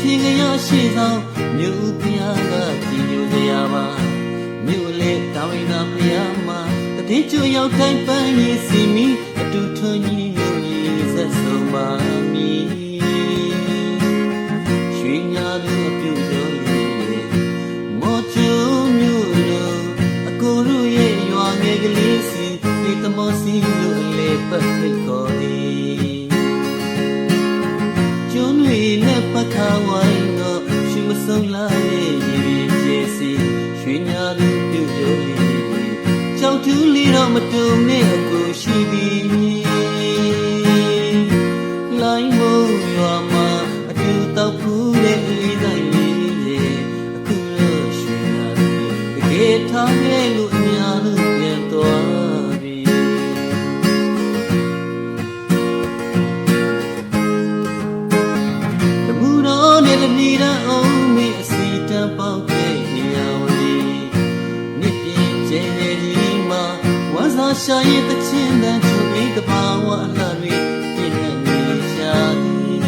天个要洗澡，牛皮啊个金牛的呀吧，牛嘞大卫那皮呀嘛，个天就要开半夜西米，个都托你牛一在手把米，水伢都丢着哩，莫就牛了，个路也远个个里西，你他妈西路嘞不会搞的。ပခါဝိုင်းတော့ရှိမဆုံးလာရဲ့ရေပြေစီရွှေညာသူပြုတ်ပြုတ်လေးကြောက်တူးလေးတော့မတုံနဲ့အကူရှိသည်လိုင်းမို့ရွာမှာအတူတောက်ဖူးတဲ့လေးတိုင်းလေးရဲ့အခုတော့ရွှေညာသူတကယ်ထားခဲ့လို့အများလို့ပြန်သွားပြီ你的欧美西的宝贝呀喂，你别见人嘛，我上下一个简单就一个把我拉瑞变成你家的，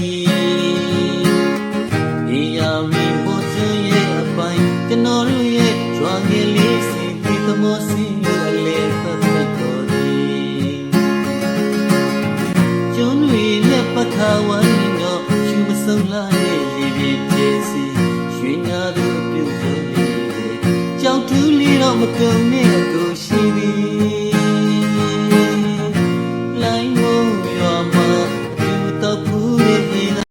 你呀为我这也白，跟那路也装个历史，你怎么是有来不不可的？就为了不看完了，就不送来。ရွှေညာသူပြုတ်ပြုတ်လေးကြောက်တူးလေးတော့မကုန်နဲ့